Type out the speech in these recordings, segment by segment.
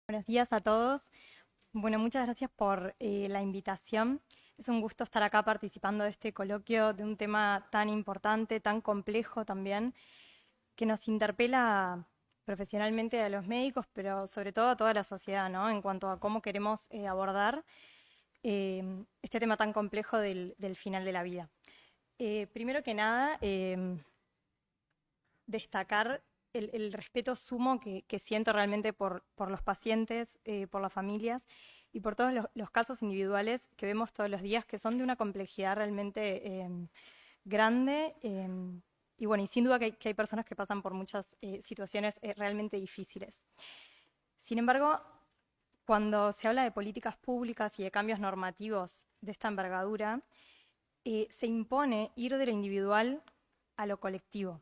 Buenos días a todos. Bueno, muchas gracias por la invitación. Es un gusto estar acá participando de este coloquio de un tema tan importante, tan complejo también, que nos interpela profesionalmente a los médicos, pero sobre todo a toda la sociedad, ¿no? En cuanto a cómo queremos abordar este tema tan complejo del final de la vida. Primero que nada, destacar el respeto sumo que siento realmente por los pacientes, por las familias y por todos los casos individuales que vemos todos los días, que son de una complejidad realmente grande. Y bueno, y sin duda que hay personas que pasan por muchas situaciones realmente difíciles. Sin embargo, cuando se habla de políticas públicas y de cambios normativos de esta envergadura, se impone ir de lo individual a lo colectivo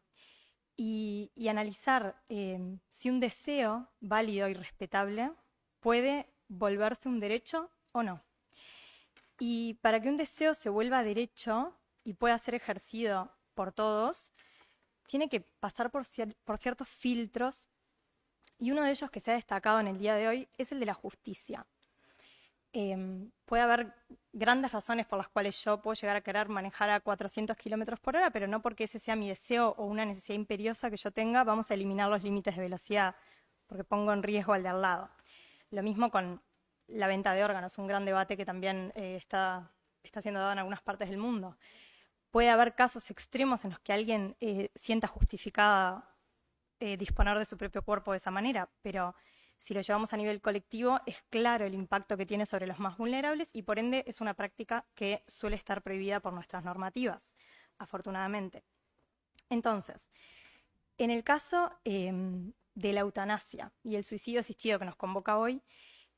y analizar si un deseo válido y respetable puede volverse un derecho o no. Y para que un deseo se vuelva derecho y pueda ser ejercido por todos, tiene que pasar por ciertos filtros, y uno de ellos que se ha destacado en el día de hoy es el de la justicia. Puede haber grandes razones por las cuales yo puedo llegar a querer manejar a 400 kilómetros por hora, pero no porque ese sea mi deseo o una necesidad imperiosa que yo tenga, vamos a eliminar los límites de velocidad, porque pongo en riesgo al de al lado. Lo mismo con la venta de órganos, un gran debate que también está siendo dado en algunas partes del mundo. Puede haber casos extremos en los que alguien sienta justificada disponer de su propio cuerpo de esa manera, pero si lo llevamos a nivel colectivo, es claro el impacto que tiene sobre los más vulnerables y por ende es una práctica que suele estar prohibida por nuestras normativas, afortunadamente. Entonces, en el caso de la eutanasia y el suicidio asistido que nos convoca hoy,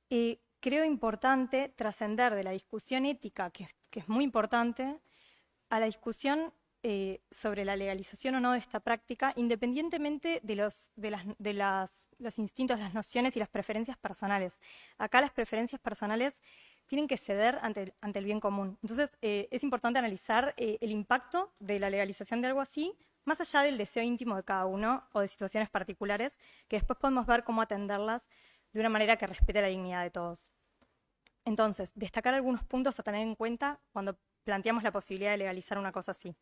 creo importante trascender de la discusión ética, que es muy importante, a la discusión sobre la legalización o no de esta práctica, independientemente de los instintos, las nociones y las preferencias personales. Acá las preferencias personales tienen que ceder ante el bien común. Entonces, es importante analizar el impacto de la legalización de algo así, más allá del deseo íntimo de cada uno o de situaciones particulares, que después podemos ver cómo atenderlas de una manera que respete la dignidad de todos. Entonces, destacar algunos puntos a tener en cuenta cuando planteamos la posibilidad de legalizar una cosa así.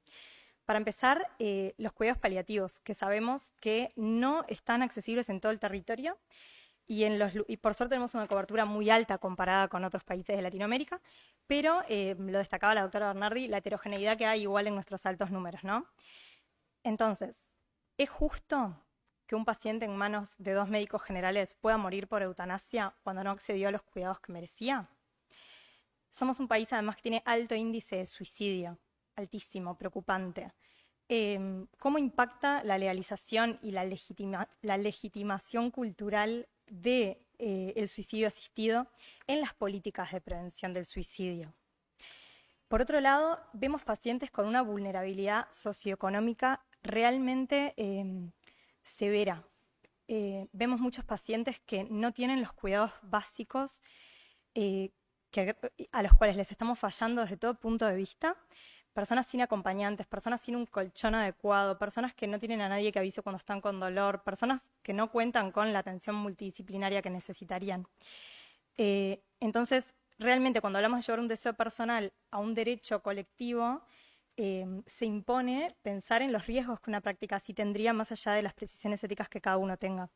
Para empezar, los cuidados paliativos, que sabemos que no están accesibles en todo el territorio y por suerte tenemos una cobertura muy alta comparada con otros países de Latinoamérica, pero lo destacaba la doctora Bernardi, la heterogeneidad que hay igual en nuestros altos números, ¿no? Entonces, ¿es justo que un paciente en manos de dos médicos generales pueda morir por eutanasia cuando no accedió a los cuidados que merecía? Somos un país además que tiene alto índice de suicidio, altísimo, preocupante. ¿Cómo impacta la legalización y la legitimación cultural del suicidio asistido en las políticas de prevención del suicidio? Por otro lado, vemos pacientes con una vulnerabilidad socioeconómica realmente severa. Vemos muchos pacientes que no tienen los cuidados básicos eh, a los cuales les estamos fallando desde todo punto de vista. Personas sin acompañantes, personas sin un colchón adecuado, personas que no tienen a nadie que avise cuando están con dolor, personas que no cuentan con la atención multidisciplinaria que necesitarían. Entonces, realmente cuando hablamos de llevar un deseo personal a un derecho colectivo, se impone pensar en los riesgos que una práctica así tendría más allá de las precisiones éticas que cada uno tenga.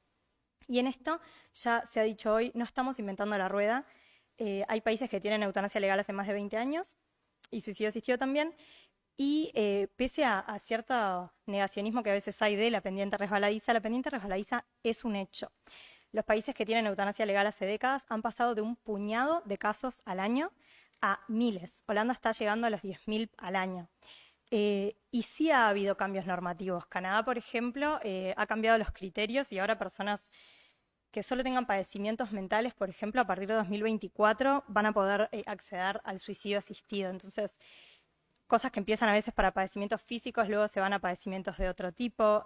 Y en esto, ya se ha dicho hoy, no estamos inventando la rueda. Hay países que tienen eutanasia legal hace más de 20 años y suicidio asistido también. Y pese a cierto negacionismo que a veces hay de la pendiente resbaladiza es un hecho. Los países que tienen eutanasia legal hace décadas han pasado de un puñado de casos al año a miles. Holanda está llegando a los 10.000 al año. Y sí ha habido cambios normativos. Canadá, por ejemplo, ha cambiado los criterios y ahora personas que solo tengan padecimientos mentales, por ejemplo, a partir de 2024 van a poder acceder al suicidio asistido. Entonces, cosas que empiezan a veces para padecimientos físicos, luego se van a padecimientos de otro tipo.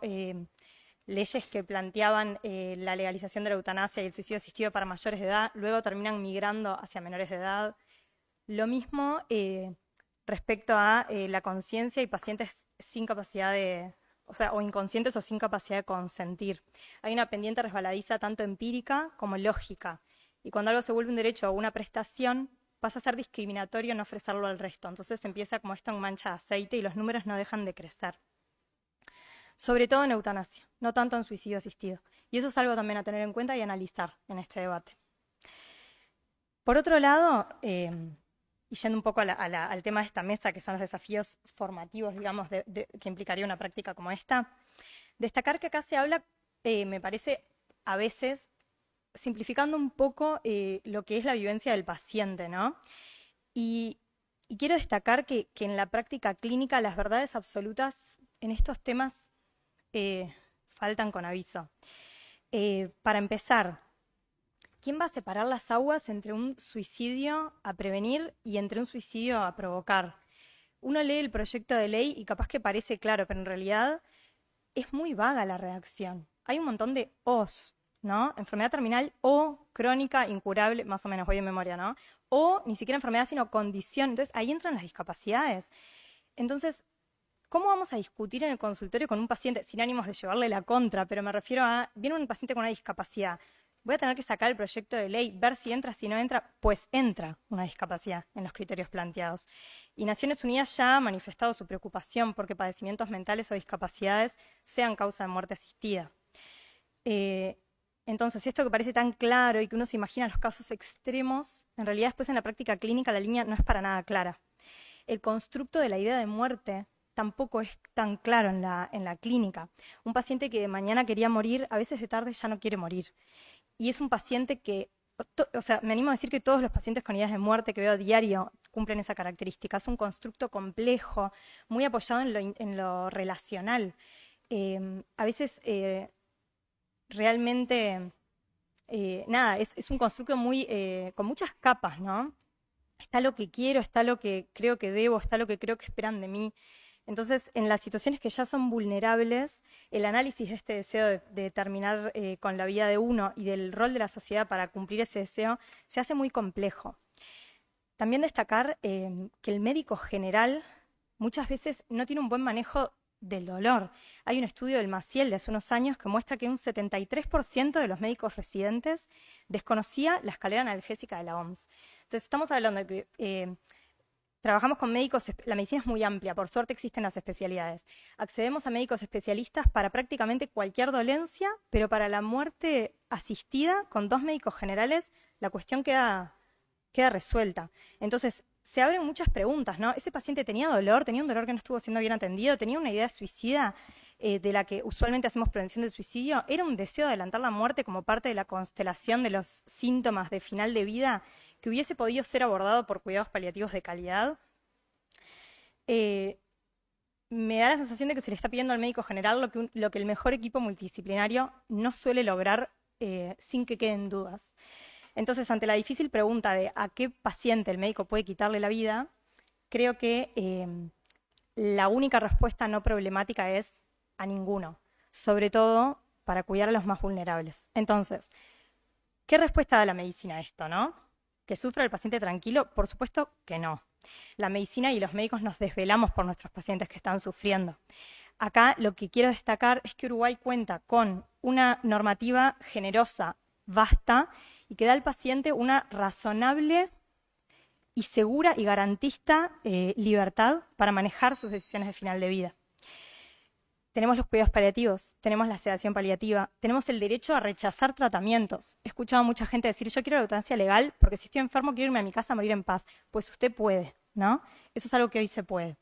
Leyes que planteaban la legalización de la eutanasia y el suicidio asistido para mayores de edad, luego terminan migrando hacia menores de edad. Lo mismo respecto a la conciencia y pacientes sin capacidad de, o inconscientes o sin capacidad de consentir. Hay una pendiente resbaladiza tanto empírica como lógica Y cuando algo se vuelve un derecho o una prestación, pasa a ser discriminatorio no ofrecerlo al resto. Entonces empieza como esto en mancha de aceite y los números no dejan de crecer. Sobre todo en eutanasia, no tanto en suicidio asistido. Y eso es algo también a tener en cuenta y analizar en este debate. Por otro lado, y yendo un poco al tema de esta mesa, que son los desafíos formativos, digamos, que implicaría una práctica como esta, destacar que acá se habla, me parece, a veces, simplificando un poco lo que es la vivencia del paciente, ¿no? Y quiero destacar que en la práctica clínica las verdades absolutas en estos temas faltan con aviso. Para empezar, ¿quién va a separar las aguas entre un suicidio a prevenir y entre un suicidio a provocar? Uno lee el proyecto de ley y capaz que parece claro, pero en realidad es muy vaga la redacción. Hay un montón de O's, ¿no? Enfermedad terminal o crónica, incurable, más o menos voy en memoria, ¿no? O ni siquiera enfermedad, sino condición. Entonces ahí entran las discapacidades. Entonces, ¿cómo vamos a discutir en el consultorio con un paciente, sin ánimos de llevarle la contra, pero me refiero a, viene un paciente con una discapacidad, voy a tener que sacar el proyecto de ley, ver si entra, si no entra, pues entra una discapacidad en los criterios planteados. Y Naciones Unidas ya ha manifestado su preocupación porque padecimientos mentales o discapacidades sean causa de muerte asistida. Entonces, esto que parece tan claro y que uno se imagina los casos extremos, en realidad después en la práctica clínica la línea no es para nada clara. El constructo de la idea de muerte tampoco es tan claro en la clínica. Un paciente que de mañana quería morir, a veces de tarde ya no quiere morir. Y es un paciente que, o sea, me animo a decir que todos los pacientes con ideas de muerte que veo a diario cumplen esa característica. Es un constructo complejo, muy apoyado en lo relacional. A veces realmente, nada, es un constructo muy, con muchas capas, ¿no? Está lo que quiero, está lo que creo que debo, está lo que creo que esperan de mí. Entonces, en las situaciones que ya son vulnerables, el análisis de este deseo de terminar con la vida de uno y del rol de la sociedad para cumplir ese deseo se hace muy complejo. También destacar que el médico general muchas veces no tiene un buen manejo del dolor. Hay un estudio del Maciel de hace unos años que muestra que un 73% de los médicos residentes desconocía la escalera analgésica de la OMS. Entonces, estamos hablando de que trabajamos con médicos, la medicina es muy amplia, por suerte existen las especialidades. Accedemos a médicos especialistas para prácticamente cualquier dolencia, pero para la muerte asistida, con 2 médicos generales, la cuestión queda resuelta. Entonces, se abren muchas preguntas, ¿no? ¿Ese paciente tenía un dolor que no estuvo siendo bien atendido? ¿Tenía una idea suicida de la que usualmente hacemos prevención del suicidio? ¿Era un deseo de adelantar la muerte como parte de la constelación de los síntomas de final de vida que hubiese podido ser abordado por cuidados paliativos de calidad? Me da la sensación de que se le está pidiendo al médico general lo que el mejor equipo multidisciplinario no suele lograr sin que queden dudas. Entonces, ante la difícil pregunta de a qué paciente el médico puede quitarle la vida, creo que la única respuesta no problemática es a ninguno, sobre todo para cuidar a los más vulnerables. Entonces, ¿qué respuesta da la medicina a esto, no? ¿Que sufra el paciente tranquilo? Por supuesto que no. La medicina y los médicos nos desvelamos por nuestros pacientes que están sufriendo. Acá lo que quiero destacar es que Uruguay cuenta con una normativa generosa, vasta, y que da al paciente una razonable y segura y garantista libertad para manejar sus decisiones de final de vida. Tenemos los cuidados paliativos, tenemos la sedación paliativa, tenemos el derecho a rechazar tratamientos. He escuchado a mucha gente decir, yo quiero la eutanasia legal porque si estoy enfermo quiero irme a mi casa a morir en paz. Pues usted puede, ¿no? Eso es algo que hoy se puede.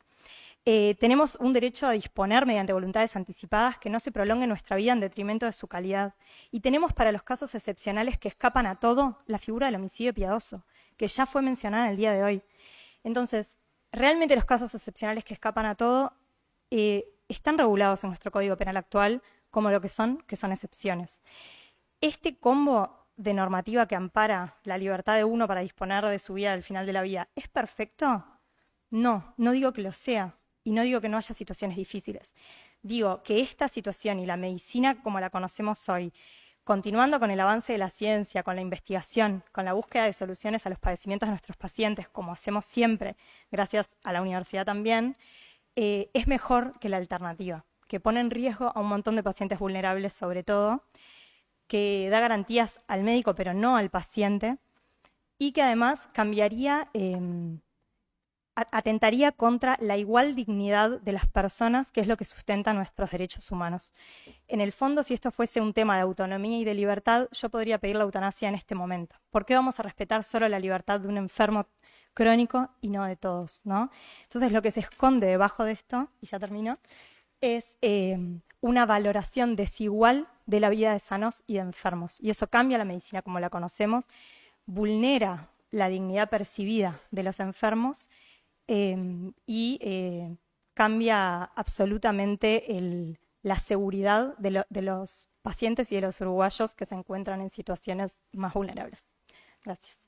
Tenemos un derecho a disponer mediante voluntades anticipadas que no se prolongue nuestra vida en detrimento de su calidad. Y tenemos para los casos excepcionales que escapan a todo la figura del homicidio piadoso, que ya fue mencionada en el día de hoy. Entonces, realmente los casos excepcionales que escapan a todo están regulados en nuestro Código Penal actual como lo que son excepciones. Este combo de normativa que ampara la libertad de uno para disponer de su vida al final de la vida, ¿es perfecto? No, no digo que lo sea. Y no digo que no haya situaciones difíciles. Digo que esta situación y la medicina como la conocemos hoy, continuando con el avance de la ciencia, con la investigación, con la búsqueda de soluciones a los padecimientos de nuestros pacientes, como hacemos siempre, gracias a la universidad también, es mejor que la alternativa, que pone en riesgo a un montón de pacientes vulnerables sobre todo, que da garantías al médico pero no al paciente, y que además cambiaría, atentaría contra la igual dignidad de las personas, que es lo que sustenta nuestros derechos humanos. En el fondo, si esto fuese un tema de autonomía y de libertad, yo podría pedir la eutanasia en este momento. ¿Por qué vamos a respetar solo la libertad de un enfermo crónico y no de todos, ¿no? Entonces, lo que se esconde debajo de esto, y ya termino, es una valoración desigual de la vida de sanos y de enfermos. Y eso cambia la medicina como la conocemos, vulnera la dignidad percibida de los enfermos y cambia absolutamente la seguridad de los pacientes y de los uruguayos que se encuentran en situaciones más vulnerables. Gracias.